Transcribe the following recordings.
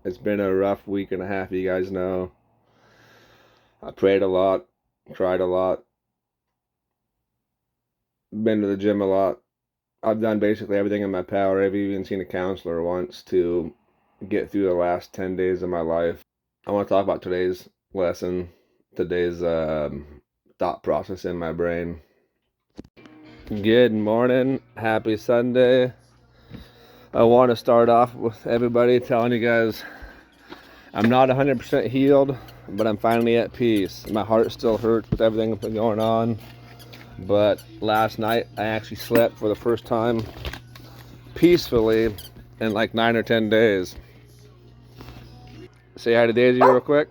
It's been a rough week and a half, you guys know. I prayed a lot, cried a lot, been to the gym a lot. I've done basically everything in my power. I've even seen a counselor once to get through the last 10 days of my life. I want to talk about today's lesson, today's thought process in my brain. Good morning. Happy Sunday. I want to start off with everybody telling you guys I'm not 100% healed, but I'm finally at peace. My heart still hurts with everything that's been going on. But last night, I actually slept for the first time peacefully in like 9 or 10 days. Say hi to Daisy real quick.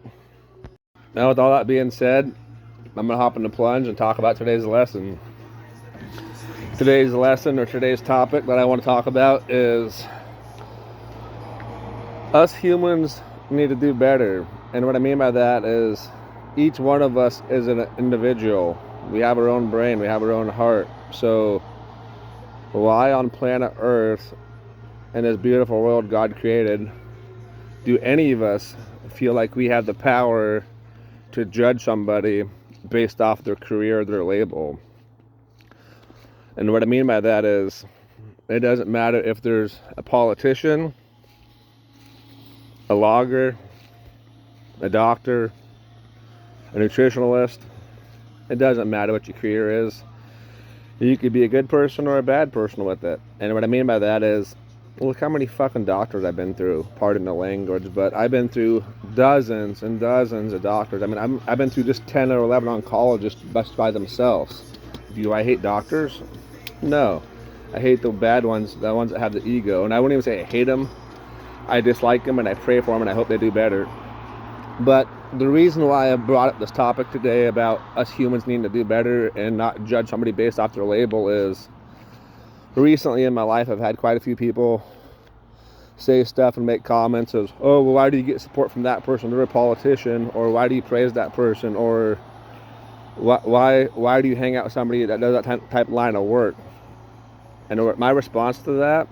Now, with all that being said, I'm going to hop in the plunge and talk about today's lesson. Today's lesson, or today's topic that I want to talk about, is us humans need to do better. And what I mean by that is each one of us is an individual. We have our own brain, we have our own heart. So why on planet Earth, in this beautiful world God created, do any of us feel like we have the power to judge somebody based off their career, their label? And what I mean by that is, it doesn't matter if there's a politician, a logger, a doctor, a nutritionalist. It doesn't matter what your career is. You could be a good person or a bad person with it. And what I mean by that is, look how many fucking doctors I've been through. Pardon the language, but I've been through dozens and dozens of doctors. I mean, I've been through just 10 or 11 oncologists just by themselves. Do I hate doctors? No. I hate the bad ones, the ones that have the ego. And I wouldn't even say I hate them. I dislike them and I pray for them and I hope they do better. But the reason why I brought up this topic today about us humans needing to do better and not judge somebody based off their label is, recently in my life I've had quite a few people say stuff and make comments of, oh, well, why do you get support from that person? They're a politician. Or why do you praise that person? Or why do you hang out with somebody that does that type of line of work? And my response to that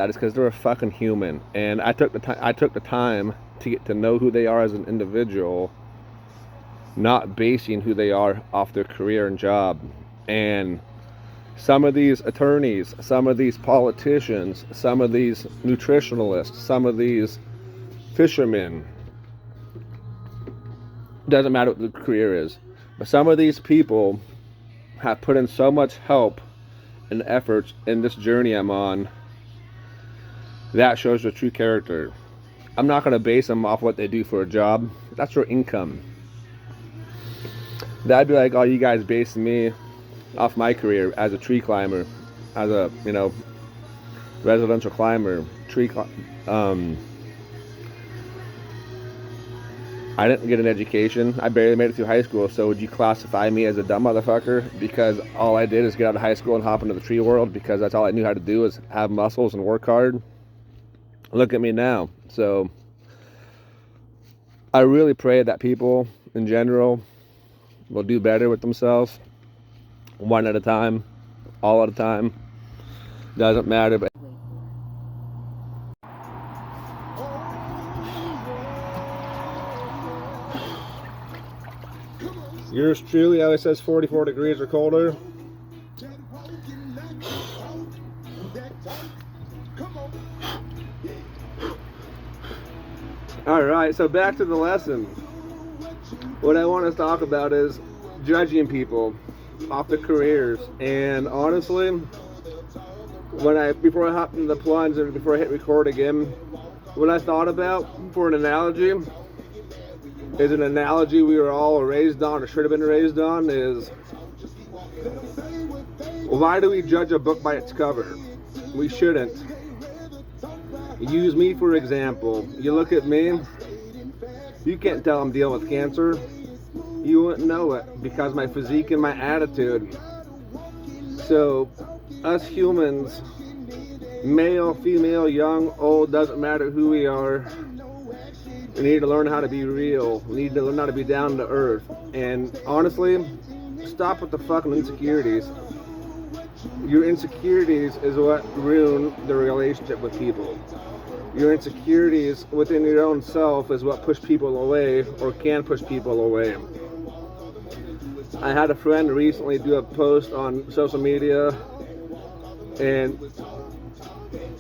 is because they're a fucking human, and I took the time to get to know who they are as an individual, not basing who they are off their career and job. And some of these attorneys, some of these politicians, some of these nutritionalists, some of these fishermen, doesn't matter what the career is, but some of these people have put in so much help and efforts in this journey I'm on. That shows their true character. I'm not going to base them off what they do for a job. That's their income. That'd be like, oh, you guys basing me off my career as a tree climber, as a, residential climber, I didn't get an education. I barely made it through high school, so would you classify me as a dumb motherfucker because all I did is get out of high school and hop into the tree world because that's all I knew how to do is have muscles and work hard? Look at me now. So I really pray that people in general will do better with themselves, one at a time, all at a time. Doesn't matter, but yours truly always says 44 degrees or colder. Alright, so back to the lesson. What I want to talk about is judging people off their careers. And honestly, before I hopped into the plunge and before I hit record again, what I thought about for an analogy is an analogy we were all raised on, or should have been raised on, is, why do we judge a book by its cover? We shouldn't. Use me for example. You look at me, you can't tell I'm dealing with cancer. You wouldn't know it because my physique and my attitude. So us humans, male, female, young, old, doesn't matter who we are, we need to learn how to be real. We need to learn how to be down to earth. And honestly, stop with the fucking insecurities. Your insecurities is what ruin the relationship with people. Your insecurities within your own self is what push people away or can push people away. I had a friend recently do a post on social media, and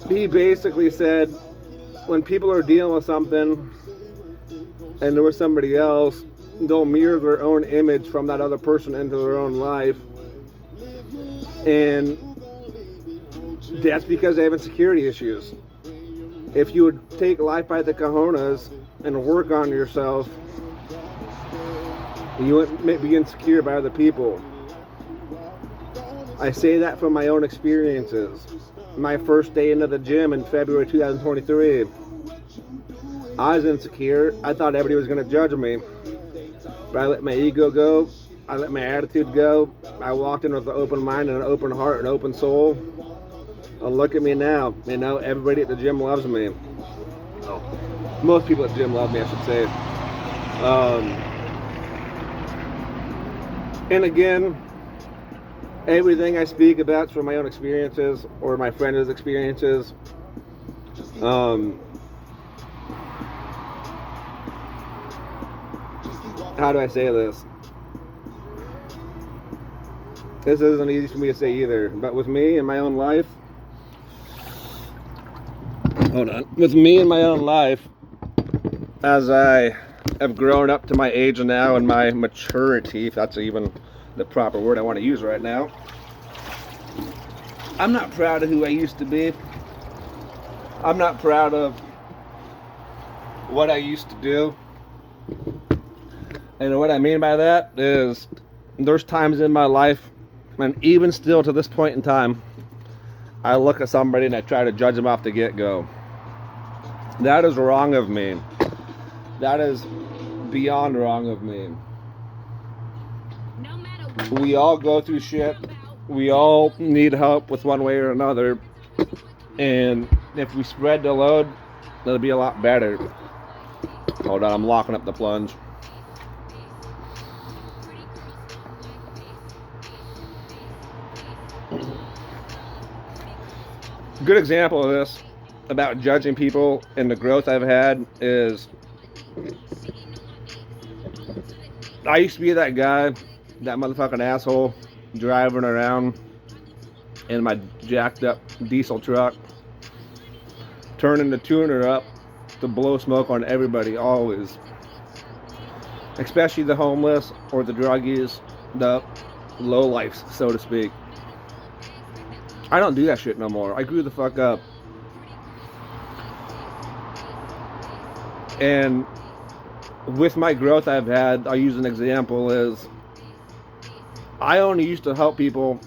he basically said when people are dealing with something and there was somebody else, they'll mirror their own image from that other person into their own life, and that's because they have insecurity issues. If you would take life by the cojones and work on yourself, you wouldn't be insecure by other people. I say that from my own experiences. My first day into the gym in February 2023, I was insecure. I thought everybody was going to judge me. But I let my ego go. I let my attitude go. I walked in with an open mind and an open heart and an open soul. And look at me now. You know, everybody at the gym loves me. Oh, most people at the gym love me, I should say. And again, everything I speak about is from my own experiences or my friends' experiences. How do I say this? This isn't easy for me to say either, but with me in my own life, with me in my own life, as I have grown up to my age now and my maturity, if that's even the proper word I want to use right now, I'm not proud of who I used to be. I'm not proud of what I used to do. And what I mean by that is there's times in my life, and even still to this point in time, I look at somebody and I try to judge them off the get-go. That is wrong of me. That is beyond wrong of me. We all go through shit. We all need help with one way or another. And if we spread the load, it'll be a lot better. Hold on, I'm locking up the plunge. Good example of this about judging people and the growth I've had is I used to be that guy, that motherfucking asshole driving around in my jacked up diesel truck, turning the tuner up to blow smoke on everybody always, especially the homeless or the druggies, the lowlifes, so to speak. I don't do that shit no more. I grew the fuck up. And with my growth I've had, I'll use an example is I only used to help people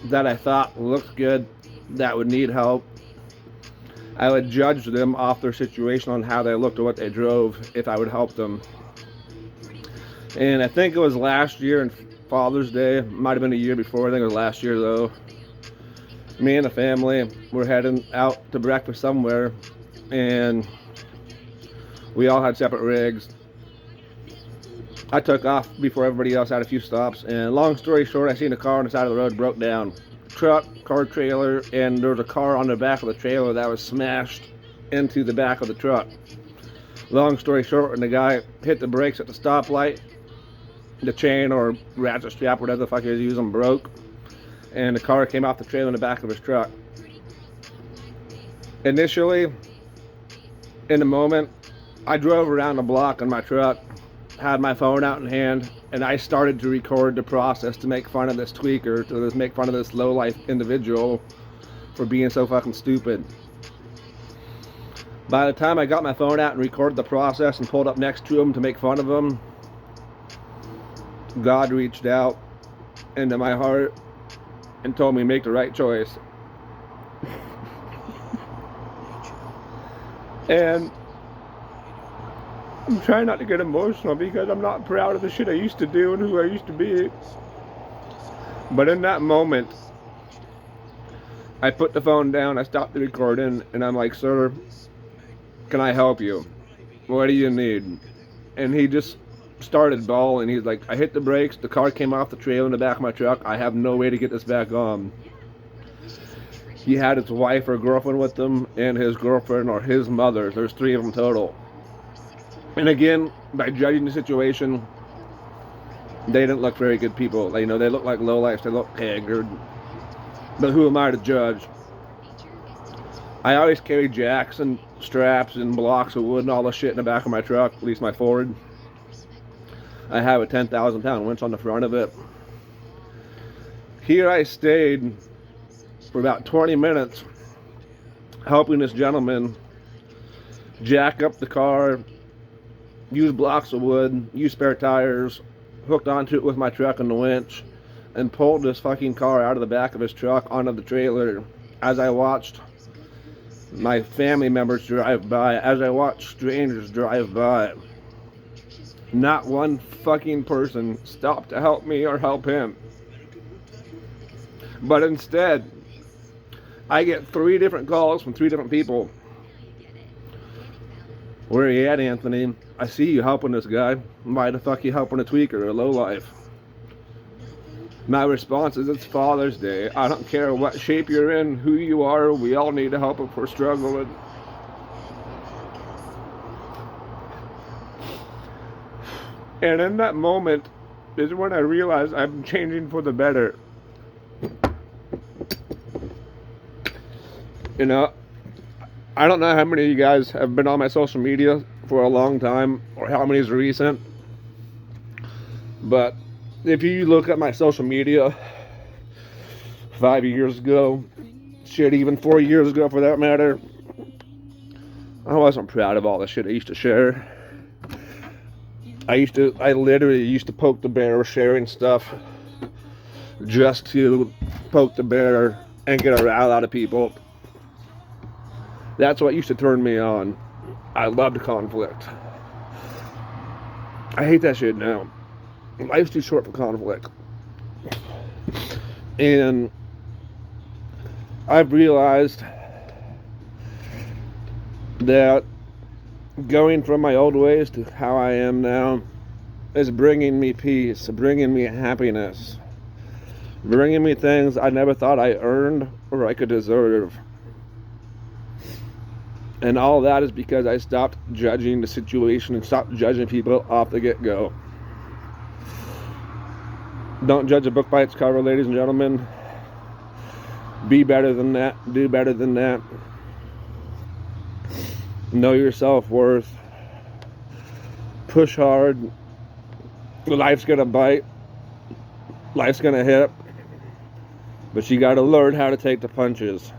that I thought looked good, that would need help. I would judge them off their situation on how they looked or what they drove if I would help them. And I think it was last year on Father's Day, might have been a year before, I think it was last year though. Me and the family were heading out to breakfast somewhere, and we all had separate rigs. I took off before everybody else had a few stops, and long story short, I seen a car on the side of the road broke down. Truck, car trailer, and there was a car on the back of the trailer that was smashed into the back of the truck. Long story short, when the guy hit the brakes at the stoplight, the chain or ratchet strap, whatever the fuck he was using, broke, and the car came off the trailer in the back of his truck. Initially, in the moment, I drove around the block in my truck, had my phone out in hand, and I started to record the process to make fun of this tweaker, to make fun of this low-life individual for being so fucking stupid. By the time I got my phone out and recorded the process and pulled up next to him to make fun of him, God reached out into my heart and told me to make the right choice. And I'm trying not to get emotional because I'm not proud of the shit I used to do and who I used to be. But in that moment, I put the phone down, I stopped the recording, and I'm like, "Sir, can I help you? What do you need?" And he just started bawling. He's like, "I hit the brakes, the car came off the trailer in the back of my truck, I have no way to get this back on." He had his wife or girlfriend with him, and his girlfriend or his mother. There's 3 of them total. And again, by judging the situation, they didn't look very good people. They look like lowlifes. They look haggard. But who am I to judge? I always carry jacks and straps and blocks of wood and all the shit in the back of my truck, at least my Ford. I have a 10,000 pound winch on the front of it. Here I stayed for about 20 minutes helping this gentleman jack up the car, use blocks of wood, use spare tires, hooked onto it with my truck and the winch, and pulled this fucking car out of the back of his truck onto the trailer as I watched my family members drive by, as I watched strangers drive by. Not one fucking person stopped to help me or help him. But instead, I get 3 different calls from 3 different people. Where are you at, Anthony? I see you helping this guy. Why the fuck you helping a tweaker or a lowlife? My response is, it's Father's Day. I don't care what shape you're in, who you are, we all need to help if we're struggling. And in that moment is when I realized I'm changing for the better. I don't know how many of you guys have been on my social media for a long time, or how many is recent. But if you look at my social media 5 years ago, shit, even 4 years ago for that matter, I wasn't proud of all the shit I used to share. I literally used to poke the bear sharing stuff just to poke the bear and get a rile out of people. That's what used to turn me on. I loved conflict. I hate that shit now. Life's too short for conflict. And I've realized that going from my old ways to how I am now is bringing me peace, bringing me happiness, bringing me things I never thought I earned or I could deserve. And all that is because I stopped judging the situation and stopped judging people off the get-go. Don't judge a book by its cover, ladies and gentlemen. Be better than that. Do better than that. Know your self-worth. Push hard. Life's gonna bite. Life's gonna hit. But you gotta learn how to take the punches.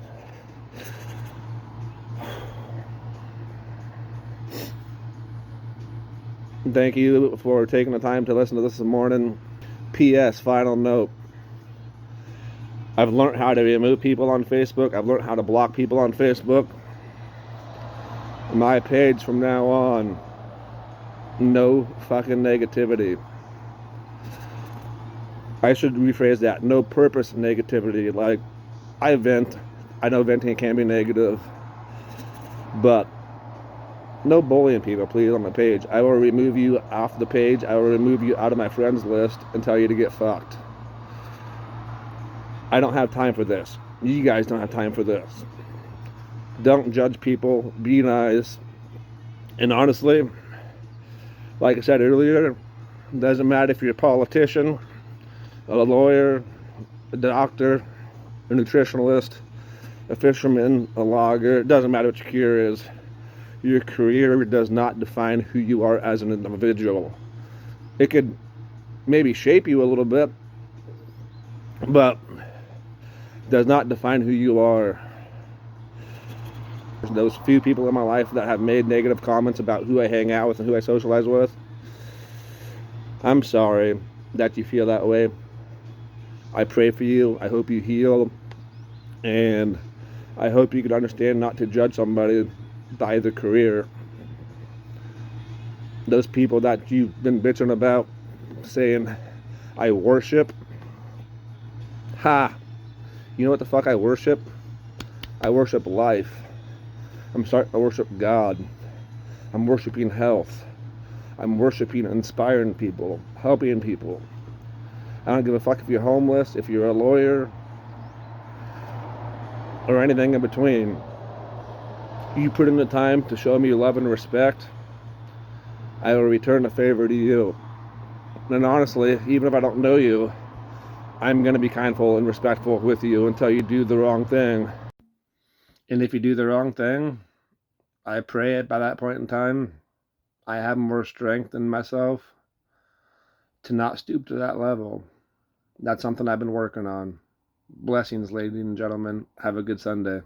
Thank you for taking the time to listen to this morning. P.S. Final note. I've learned how to remove people on Facebook. I've learned how to block people on Facebook. My page from now on, no fucking negativity. I should rephrase that. No purpose negativity. Like, I vent. I know venting can be negative. But no bullying people, please, on my page. I will remove you off the page. I will remove you out of my friends list and tell you to get fucked. I don't have time for this. You guys don't have time for this. Don't judge people. Be nice. And honestly, like I said earlier, it doesn't matter if you're a politician, a lawyer, a doctor, a nutritionalist, a fisherman, a logger. It doesn't matter what your career is. Your career does not define who you are as an individual. It could maybe shape you a little bit, but does not define who you are. Those few people in my life that have made negative comments about who I hang out with and who I socialize with, I'm sorry that you feel that way. I pray for you. I hope you heal. And I hope you can understand not to judge somebody by their career. Those people that you've been bitching about, saying, I worship. Ha! You know what the fuck I worship? I worship life. I'm starting to worship God. I'm worshiping health. I'm worshiping inspiring people, helping people. I don't give a fuck if you're homeless, if you're a lawyer, or anything in between. You put in the time to show me love and respect, I will return the favor to you. And honestly, even if I don't know you, I'm going to be kindful and respectful with you until you do the wrong thing. And if you do the wrong thing, I pray by that point in time, I have more strength in myself to not stoop to that level. That's something I've been working on. Blessings, ladies and gentlemen. Have a good Sunday.